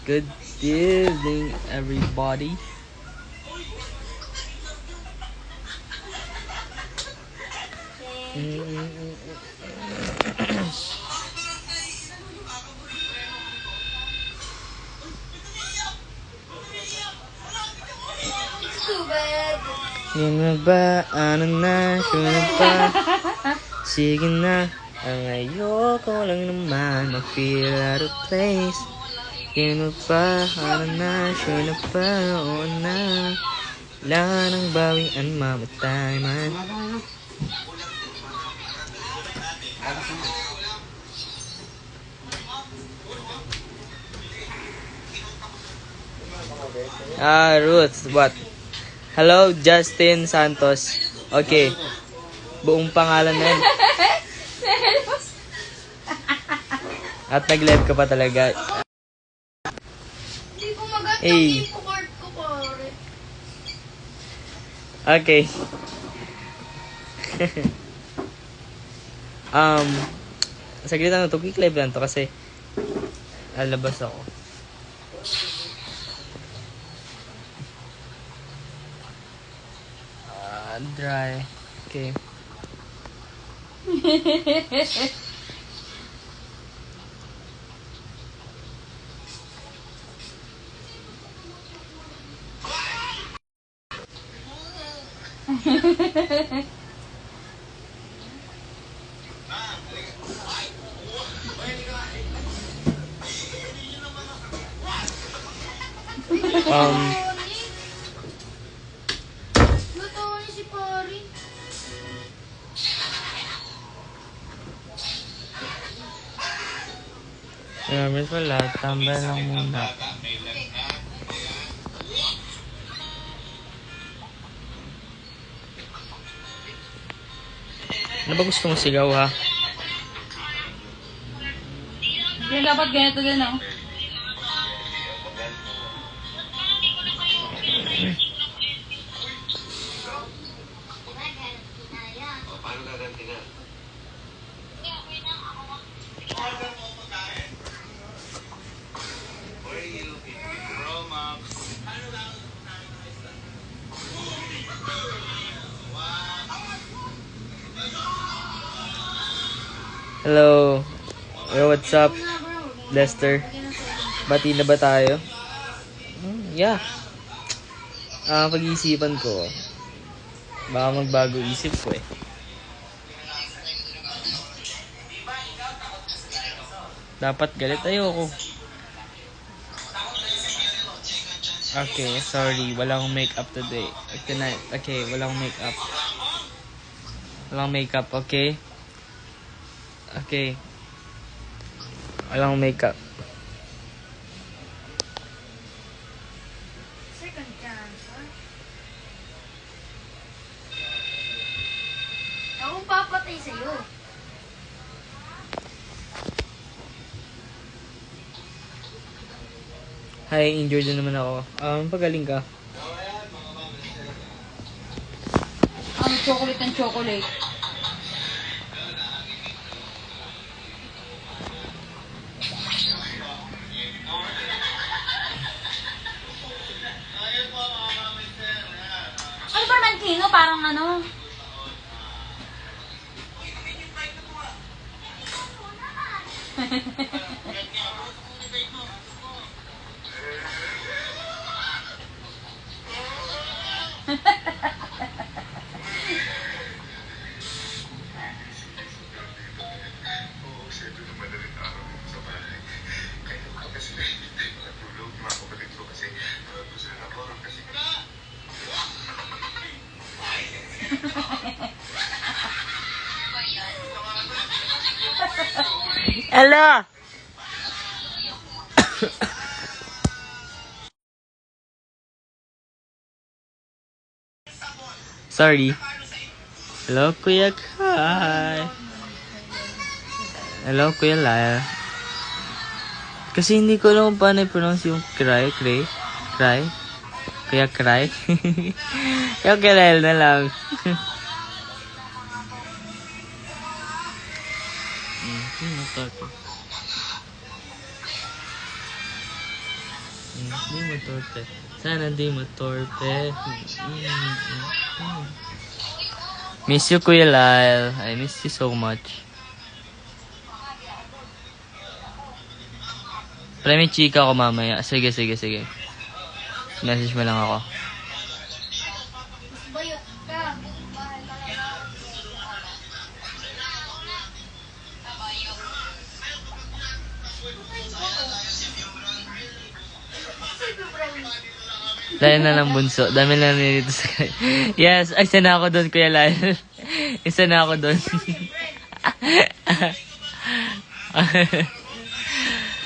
Good evening, everybody. Yun na ba? Ano na? Yun na ba? Sige na. Ang ayoko lang naman mag-feel out of place. Yun na ba? Ano na? Sure na ba? Oo na. Kailangan ng bawian, mamatay man. Ruth, what? Hello, Justin Santos. Okay. Buong pangalan na yun. At nag-live ka pa talaga. Hindi ko maganda Hey. yung court ko, pare. Okay. Saglit lang ito. Quick live lang to kasi alabas ako. Dry. Okay. Natawa niya si pare. Mas wala. Tambay lang muna. Ano ba gusto mong sigaw, ha? Yan dapat ganito din, oh. Hello. Yo, what's up? Lester. Bati na ba tayo? Yeah. Pag-iisipan ko. Baka magbago isip ko eh. Dapat galit ayoko. Okay, sorry. Walang makeup today. Tonight. Okay, walang makeup. Walang makeup, okay? Okay. Walang makeup. Second chance, ha? Akong papatay sa'yo. Hi, injured na naman ako. Pagaling ka. Chocolate and chocolate. Ano ba man kino? Parang ano? Hello! Sorry. Hello, Kuya Kai. Hello, Kuya Lyle. Kasi hindi ko alam kung paano i-pronounce yung cry. Kuya cry. Yung Kuya Lyle na lang. Di mo torpe. Sana di mo torpe. Miss you, Kuya Lyle. I miss you so much. Pre, may chika ako mamaya. Sige. Message mo lang ako. Bayot ka. Bahay ka lang. Dahil na lang bunso. Dami na nilito sa kanya. Yes, ay, isa na ako doon, Kuya Lyle. Isa na ako doon.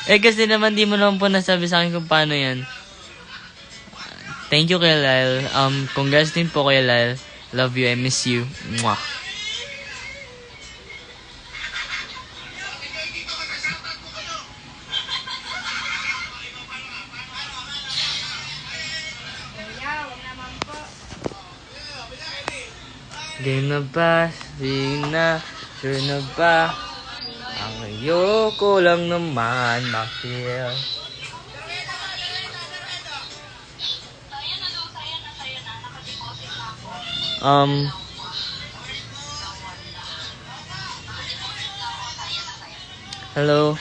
Eh, kasi naman di mo naman po nasabi sa akin kung paano yan. Thank you, Kuya Lyle. Congrats din po, Kuya Lyle. Love you, I miss you. Mwah. Wag naman po. Game na ba? Sige na. Sure na ba? Ang ayoko lang naman ma-feel. Hello?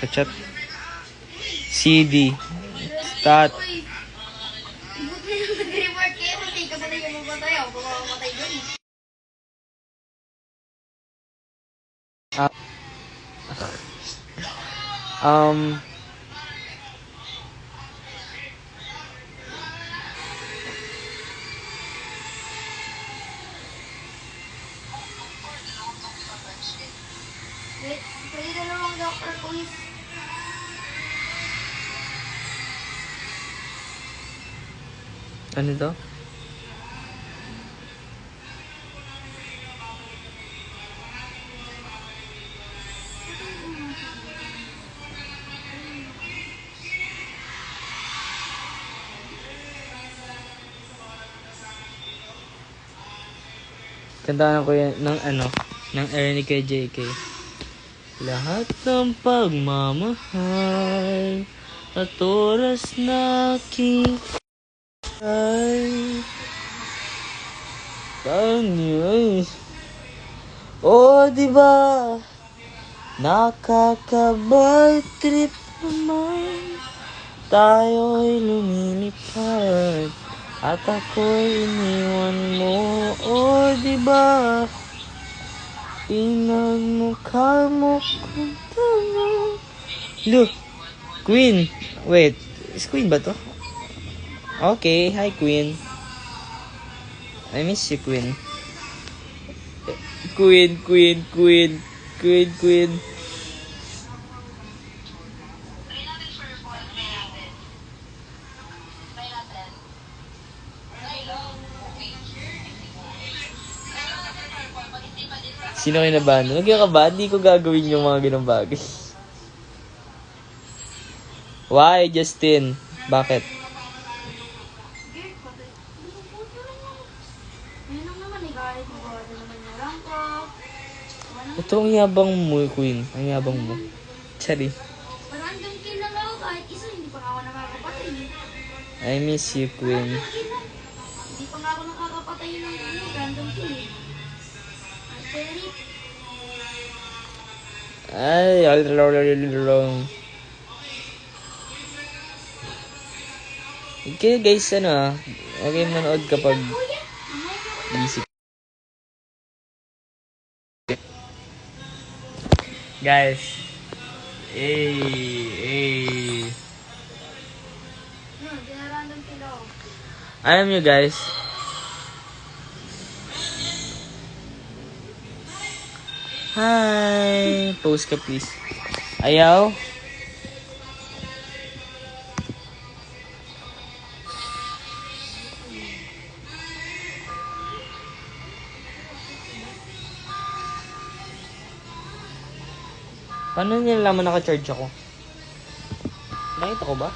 Kachat. CD. Start. Uy. Buti na nag-reward kayo. Hindi ka ba na yung mamatay? Ako mamamatay dun. Wait, pwede dalawang doctor, please. Ano to? Kantaan ko yan ng ng Ernie kay JK. Lahat ng pagmamahal at oras na aking ay pangyays. Oh, diba? Nakaka-bad trip naman. Tayo'y lumilipad at ako'y iniwan mo. Oh, diba? Pinagmukha mo kung tama. Look, Queen. Wait, is Queen ba to? Okay, hi Queen. I miss you, Queen. Queen. Sino kinabahan? Huwag yung kabahan, di ko gagawin yung mga ganong bagay. Why, Justin? Bakit? Ayun lang naman eh, kahit magwala naman yung rank ko. Ito ang yabang mo, Queen. Ang yabang mo. Sorry. Random kill lang ako kahit isa, hindi pa nga ako nakakapatay. I miss you, Queen. Random kill lang. Hindi pa nga ako nakakapatay ng random kill eh. Terry, Ay, wrong. Okay guys, okay manood kapag kuya. busy. Guys, Random kill ako. alam nyo guys, hi, post ka please. Ayaw? Paano niya nalaman naka-charge ako? Nakita ko ba?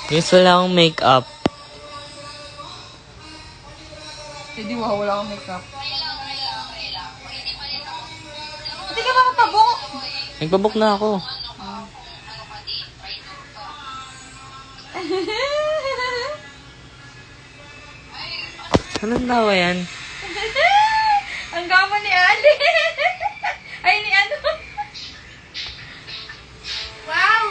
Guys, wala akong makeup. Hindi, wala akong makeup. Hindi ka ba magpabok? Nagpabook na ako. Anong tawa yan? Ang gamo ni Ali. Ay, ni ano? Wow!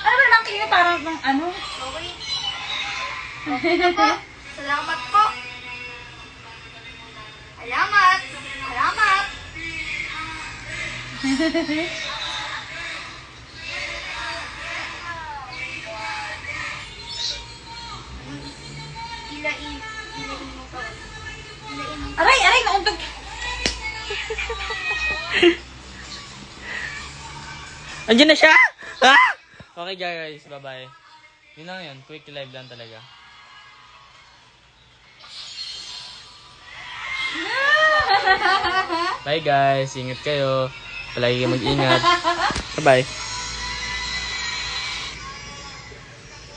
Ano ba lang kayo parang ng ano? Okay. Okay na po. Salamat po. Salamat. Salamat. Ilain mo pa. Ilain mo. Aray, aray, nauntog. Andiyan na siya! Ah! Okay guys, bye-bye. Yun lang yun, quick live lang talaga. Bye guys, ingat kayo. Palagi kayo mag-ingat. Bye-bye.